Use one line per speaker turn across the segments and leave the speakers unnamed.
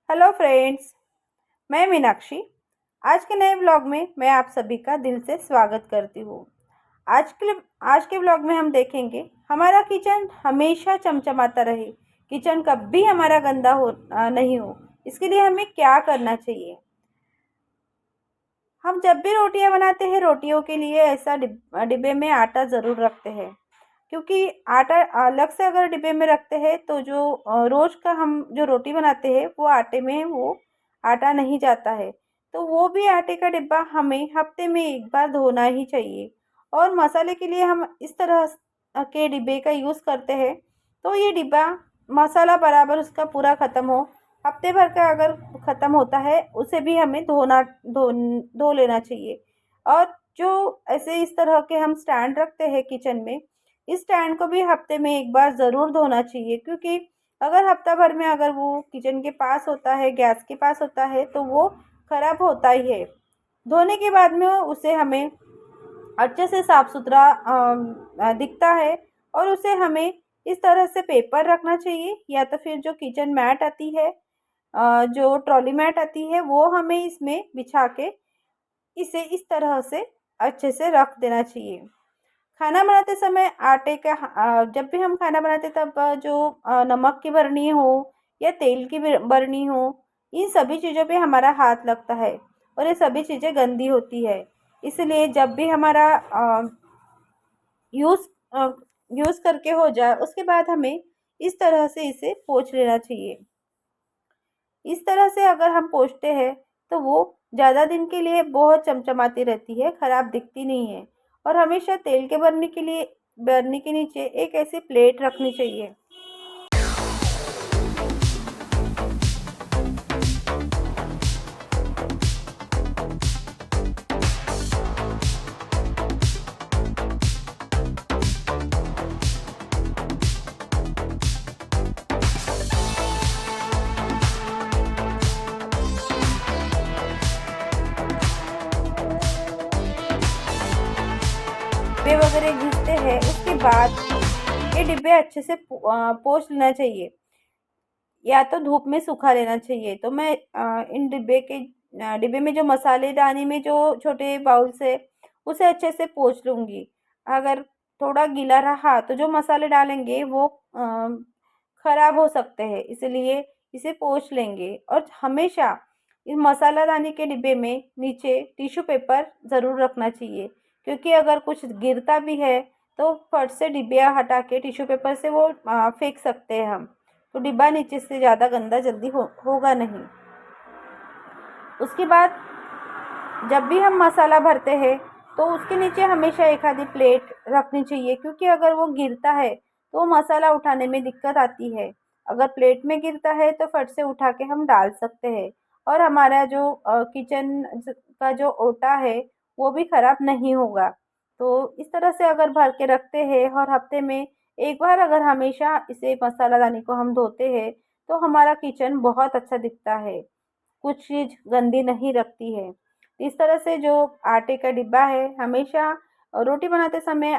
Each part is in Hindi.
Hello friends. मैं मीनाक्षी। आज के नए ब्लॉग में मैं आप सभी का दिल से स्वागत करती हूँ। आज के आज के ब्लॉग में हम देखेंगे हमारा किचन हमेशा चमचमाता रहे, किचन कभी हमारा गंदा नहीं हो, इसके लिए हमें क्या करना चाहिए। हम जब भी रोटियां बनाते हैं, रोटियों के लिए ऐसा डिब्बे में आटा ज़रूर रखते हैं, क्योंकि आटा अलग से अगर डिब्बे में रखते हैं तो जो रोज़ का हम जो रोटी बनाते हैं वो आटे में वो आटा नहीं जाता है। तो वो भी आटे का डिब्बा हमें हफ्ते में एक बार धोना ही चाहिए। और मसाले के लिए हम इस तरह के डिब्बे का यूज़ करते हैं, तो ये डिब्बा मसाला बराबर उसका पूरा ख़त्म हो, हफ्ते भर का अगर ख़त्म होता है उसे भी हमें धो धो लेना चाहिए। और जो ऐसे इस तरह के हम स्टैंड रखते हैं किचन में, इस स्टैंड को भी हफ्ते में एक बार ज़रूर धोना चाहिए, क्योंकि अगर हफ्ता भर में अगर वो किचन के पास होता है, गैस के पास होता है, तो वो ख़राब होता ही है। धोने के बाद में उसे हमें अच्छे से साफ़ सुथरा दिखता है। और उसे हमें इस तरह से पेपर रखना चाहिए, या तो फिर जो किचन मैट आती है, जो ट्रॉली मैट आती है, वो हमें इसमें बिछा के इसे इस तरह से अच्छे से रख देना चाहिए। खाना बनाते समय जब भी हम खाना बनाते तब जो नमक की बरनी हो या तेल की बरनी हो, इन सभी चीज़ों पे हमारा हाथ लगता है और ये सभी चीज़ें गंदी होती है। इसलिए जब भी हमारा यूज़ यूज़ करके हो जाए, उसके बाद हमें इस तरह से इसे पोंछ लेना चाहिए। इस तरह से अगर हम पोंछते हैं तो वो ज़्यादा दिन के लिए बहुत चमचमाती रहती है, ख़राब दिखती नहीं है। और हमेशा तेल के बरनी के नीचे एक ऐसी प्लेट रखनी चाहिए। डिब्बे वगैरह घिसते हैं, उसके बाद ये डिब्बे अच्छे से पोंछ लेना चाहिए, या तो धूप में सुखा लेना चाहिए। तो मैं इन डिब्बे में जो मसालेदानी में जो छोटे बाउल्स है, उसे अच्छे से पोंछ लूँगी। अगर थोड़ा गीला रहा तो जो मसाले डालेंगे वो ख़राब हो सकते हैं, इसलिए इसे पोंछ लेंगे। और हमेशा इस मसालादानी के डिब्बे में नीचे टिश्यू पेपर ज़रूर रखना चाहिए, क्योंकि अगर कुछ गिरता भी है तो फट से डिब्बियाँ हटा के टिश्यू पेपर से वो फेंक सकते हैं हम। तो डिब्बा नीचे से ज़्यादा गंदा जल्दी होगा नहीं। उसके बाद जब भी हम मसाला भरते हैं तो उसके नीचे हमेशा एक आधी प्लेट रखनी चाहिए, क्योंकि अगर वो गिरता है तो मसाला उठाने में दिक्कत आती है। अगर प्लेट में गिरता है तो फट से उठा के हम डाल सकते हैं, और हमारा जो किचन का जो ओटा है वो भी ख़राब नहीं होगा। तो इस तरह से अगर भर के रखते हैं और हफ्ते में एक बार अगर हमेशा इसे मसालादानी को हम धोते हैं, तो हमारा किचन बहुत अच्छा दिखता है, कुछ चीज़ गंदी नहीं रखती है। इस तरह से जो आटे का डिब्बा है, हमेशा रोटी बनाते समय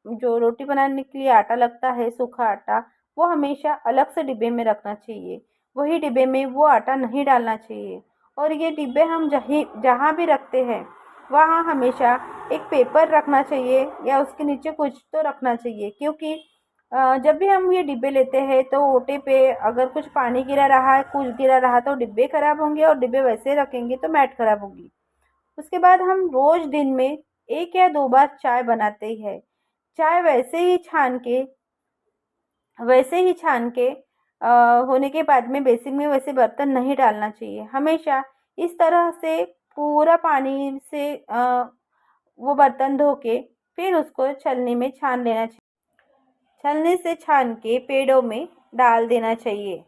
जो रोटी बनाने के लिए आटा लगता है, सूखा आटा, वो हमेशा अलग से डिब्बे में रखना चाहिए। वही डिब्बे में वो आटा नहीं डालना चाहिए। और ये डिब्बे हम जहाँ भी रखते हैं वहाँ हमेशा एक पेपर रखना चाहिए, या उसके नीचे कुछ तो रखना चाहिए, क्योंकि जब भी हम ये डिब्बे लेते हैं तो ओटे पे अगर कुछ पानी गिरा रहा है, कुछ गिरा रहा, तो डिब्बे ख़राब होंगे, और डिब्बे वैसे रखेंगे तो मैट ख़राब होगी। उसके बाद हम रोज़ दिन में 1 या 2 बार चाय बनाते ही हैं। चाय वैसे ही छान के होने के बाद में बेसिन में वैसे बर्तन नहीं डालना चाहिए। हमेशा इस तरह से पूरा पानी से वो बर्तन धो के फिर उसको छलनी में छान लेना चाहिए। छलनी से छान के पेड़ों में डाल देना चाहिए,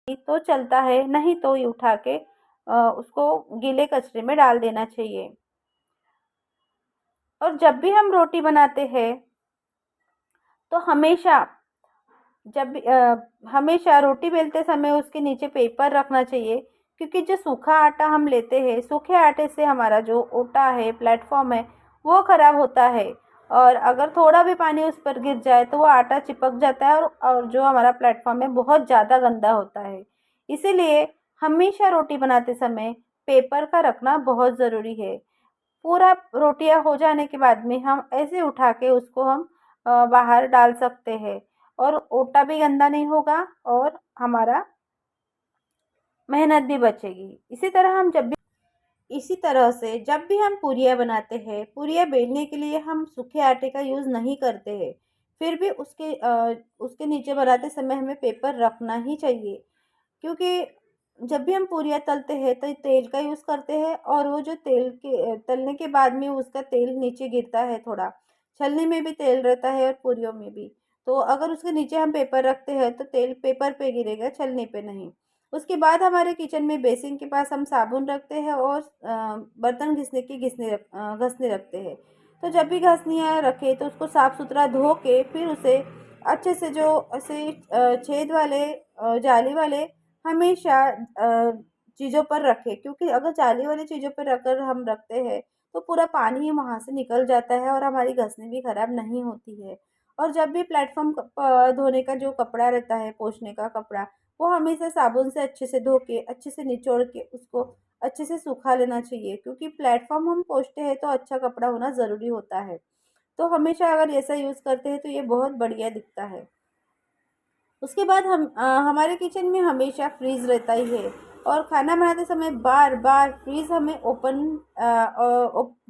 तो चलता है, नहीं तो ये उठा के उसको गीले कचरे में डाल देना चाहिए। और जब भी हम रोटी बनाते हैं तो हमेशा रोटी बेलते समय उसके नीचे पेपर रखना चाहिए, क्योंकि जो सूखा आटा हम लेते हैं, सूखे आटे से हमारा जो ओटा है, प्लेटफॉर्म है, वो ख़राब होता है। और अगर थोड़ा भी पानी उस पर गिर जाए तो वो आटा चिपक जाता है, और जो हमारा प्लेटफॉर्म है बहुत ज़्यादा गंदा होता है। इसीलिए हमेशा रोटी बनाते समय पेपर का रखना बहुत ज़रूरी है। पूरा रोटियां हो जाने के बाद में हम ऐसे उठा के उसको हम बाहर डाल सकते हैं और ओटा भी गंदा नहीं होगा और हमारा मेहनत भी बचेगी। इसी तरह से जब भी हम पूरियाँ बनाते हैं, पूरियाँ बेलने के लिए हम सूखे आटे का यूज़ नहीं करते हैं। फिर भी उसके नीचे बनाते समय हमें पेपर रखना ही चाहिए, क्योंकि जब भी हम पूरियाँ तलते हैं तो तेल का यूज़ करते हैं और वो जो तलने के बाद में उसका तेल नीचे गिरता है थोड़ा। छलनी में भी तेल रहता है और पूरियों में भी। तो अगर उसके नीचे हम पेपर रखते हैं तो तेल पेपर पे गिरेगा, छलनी पे नहीं। उसके बाद हमारे किचन में बेसिन के पास हम साबुन रखते हैं और बर्तन घसने रखते हैं। तो जब भी घसनियाँ रखें तो उसको साफ़ सुथरा धो के फिर उसे अच्छे से जो ऐसे छेद वाले जाली वाले हमेशा चीज़ों पर रखें, क्योंकि अगर जाली वाली चीज़ों पर अगर हम रखते हैं तो पूरा पानी ही वहाँ से निकल जाता है और हमारी घसनी भी खराब नहीं होती है। और जब भी प्लेटफॉर्म धोने का जो कपड़ा रहता है, पोंछने का कपड़ा, वो हमेशा साबुन से अच्छे से धो के अच्छे से निचोड़ के उसको अच्छे से सूखा लेना चाहिए, क्योंकि प्लेटफॉर्म हम पोंछते हैं तो अच्छा कपड़ा होना ज़रूरी होता है। तो हमेशा अगर ऐसा यूज़ करते हैं तो ये बहुत बढ़िया दिखता है। उसके बाद हमारे किचन में हमेशा फ्रीज़ रहता ही है और खाना बनाते समय बार-बार फ्रीज़ हमें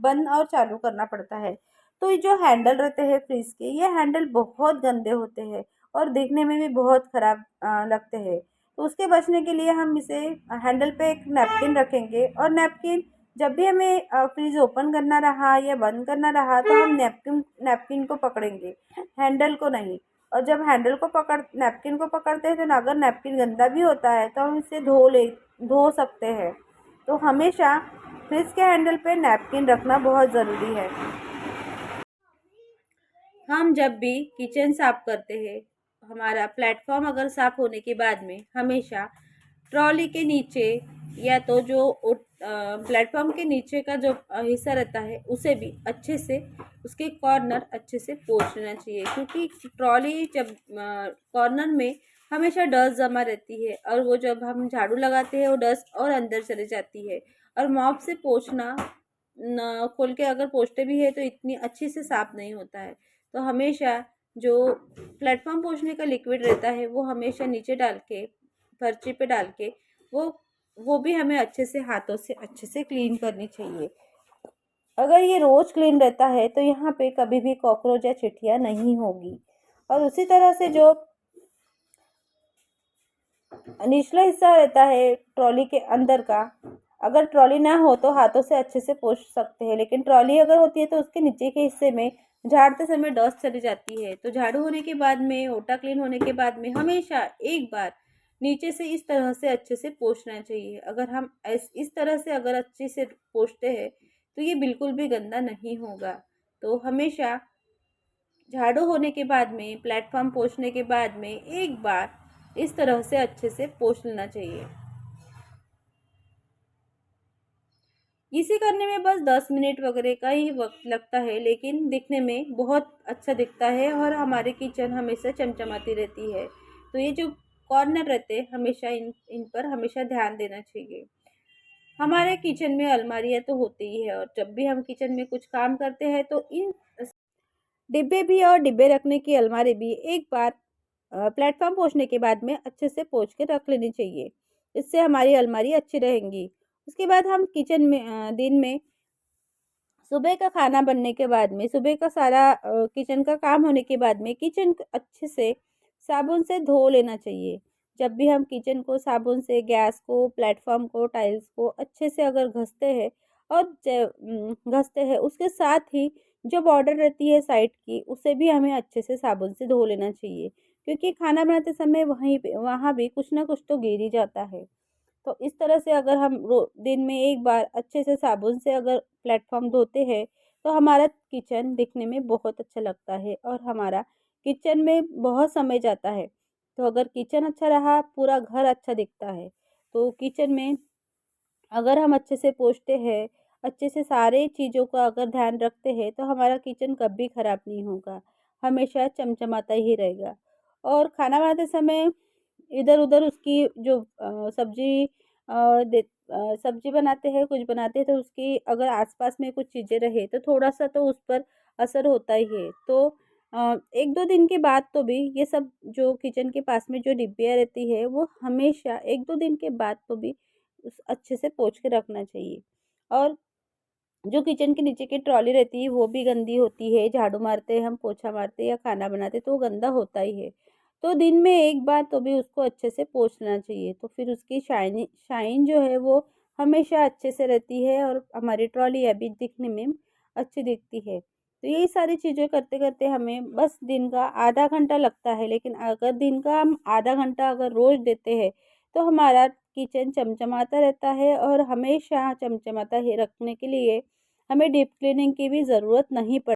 बंद और चालू करना पड़ता है। तो ये जो हैंडल रहते हैं फ्रीज़ के, ये हैंडल बहुत गंदे होते हैं और देखने में भी बहुत ख़राब लगते हैं। तो उसके बचने के लिए हम इसे हैंडल पे एक नैपकिन रखेंगे और नैपकिन जब भी हमें फ्रिज ओपन करना रहा या बंद करना रहा तो हम नैपकिन को पकड़ेंगे, हैंडल को नहीं। और जब हैंडल को पकड़ नैपकिन को पकड़ते हैं तो अगर नैपकिन गंदा भी होता है तो हम इसे धो सकते हैं। तो हमेशा फ्रिज के हैंडल पे नैपकिन रखना बहुत ज़रूरी है। हम जब भी किचन साफ करते हैं, हमारा प्लेटफॉर्म अगर साफ होने के बाद में हमेशा ट्रॉली के नीचे या तो जो प्लेटफॉर्म के नीचे का जो हिस्सा रहता है उसे भी अच्छे से उसके कॉर्नर अच्छे से पोंछ लेना चाहिए, क्योंकि ट्रॉली जब कॉर्नर में हमेशा डस्ट जमा रहती है और वो जब हम झाड़ू लगाते हैं वो डस्ट और अंदर चले जाती है। और मॉप से पोंछना न खोल के अगर पोंछते भी है तो इतनी अच्छे से साफ नहीं होता है। तो हमेशा जो प्लेटफॉर्म पोंछने का लिक्विड रहता है वो हमेशा नीचे डाल के फर्ची पे डाल के वो वो भी हमें अच्छे से हाथों से अच्छे से क्लीन करनी चाहिए। अगर ये रोज़ क्लीन रहता है तो यहाँ पे कभी भी कॉकरोच या चींटियाँ नहीं होगी। और उसी तरह से जो निचला हिस्सा रहता है ट्रॉली के अंदर का, अगर ट्रॉली ना हो तो हाथों से अच्छे से पोंछ सकते हैं, लेकिन ट्रॉली अगर होती है तो उसके नीचे के हिस्से में झाड़ते समय डस्ट चली जाती है। तो झाड़ू होने के बाद में, ओटा क्लीन होने के बाद में हमेशा एक बार नीचे से इस तरह से अच्छे से पोंछना चाहिए। अगर हम इस तरह से अगर अच्छे से पोंछते हैं तो ये बिल्कुल भी गंदा नहीं होगा। तो हमेशा झाड़ू होने के बाद में, प्लेटफॉर्म पोंछने के बाद में एक बार इस तरह से अच्छे से पोंछ लेना चाहिए। इसे करने में बस 10 मिनट वगैरह का ही वक्त लगता है, लेकिन दिखने में बहुत अच्छा दिखता है और हमारे किचन हमेशा चमचमाती रहती है। तो ये जो कॉर्नर रहते हैं हमेशा इन पर हमेशा ध्यान देना चाहिए। हमारे किचन में अलमारियाँ तो होती ही है और जब भी हम किचन में कुछ काम करते हैं तो इन डिब्बे भी और डिब्बे रखने की अलमारी भी एक बार प्लेटफॉर्म पोंछने के बाद में अच्छे से पोंछ के रख लेनी चाहिए। इससे हमारी अलमारी अच्छी रहेंगी। उसके बाद हम किचन में दिन में सुबह का खाना बनने के बाद में, सुबह का सारा किचन का काम होने के बाद में किचन को अच्छे से साबुन से धो लेना चाहिए। जब भी हम किचन को साबुन से, गैस को, प्लेटफॉर्म को, टाइल्स को अच्छे से अगर घसते हैं और घसते हैं उसके साथ ही जो बॉर्डर रहती है साइड की उसे भी हमें अच्छे से साबुन से धो लेना चाहिए, क्योंकि खाना बनाते समय वहीं पे वहाँ भी कुछ ना कुछ तो गिर ही जाता है। तो इस तरह से अगर हम दिन में एक बार अच्छे से साबुन से अगर प्लेटफॉर्म धोते हैं तो हमारा किचन दिखने में बहुत अच्छा लगता है और हमारा किचन में बहुत समय जाता है। तो अगर किचन अच्छा रहा पूरा घर अच्छा दिखता है। तो किचन में अगर हम अच्छे से पोंछते हैं, अच्छे से सारे चीज़ों का अगर ध्यान रखते हैं तो हमारा किचन कभी ख़राब नहीं होगा, हमेशा चमचमाता ही रहेगा। और खाना बनाते समय इधर-उधर उसकी जो सब्ज़ी सब्ज़ी बनाते हैं, कुछ बनाते हैं तो उसकी अगर आस-पास में कुछ चीज़ें रहे तो थोड़ा-सा तो उस पर असर होता ही है। तो 1-2 दिन के बाद तो भी ये सब जो किचन के पास में जो डिब्बियाँ रहती है वो हमेशा 1-2 दिन के बाद तो भी उस अच्छे से पोंछ के रखना चाहिए। और जो किचन के नीचे की ट्रॉली रहती है वो भी गंदी होती है, झाड़ू मारते हैं हम, पोछा मारते हैं या खाना बनाते हैं तो वो गंदा होता ही है। तो दिन में 1 बार तो भी उसको अच्छे से पोंछ लेना चाहिए, तो फिर उसकी शाइन जो है वो हमेशा अच्छे से रहती है और हमारी ट्रॉली अभी दिखने में अच्छी दिखती है। तो यही सारी चीज़ें करते-करते हमें बस दिन का आधा घंटा लगता है, लेकिन अगर दिन का हम आधा घंटा अगर रोज़ देते हैं, तो हमारा किचन चमचमाता रहता है और हमेशा चमचमाता ही रखने के लिए हमें डीप क्लीनिंग की भी ज़रूरत नहीं पड़ती।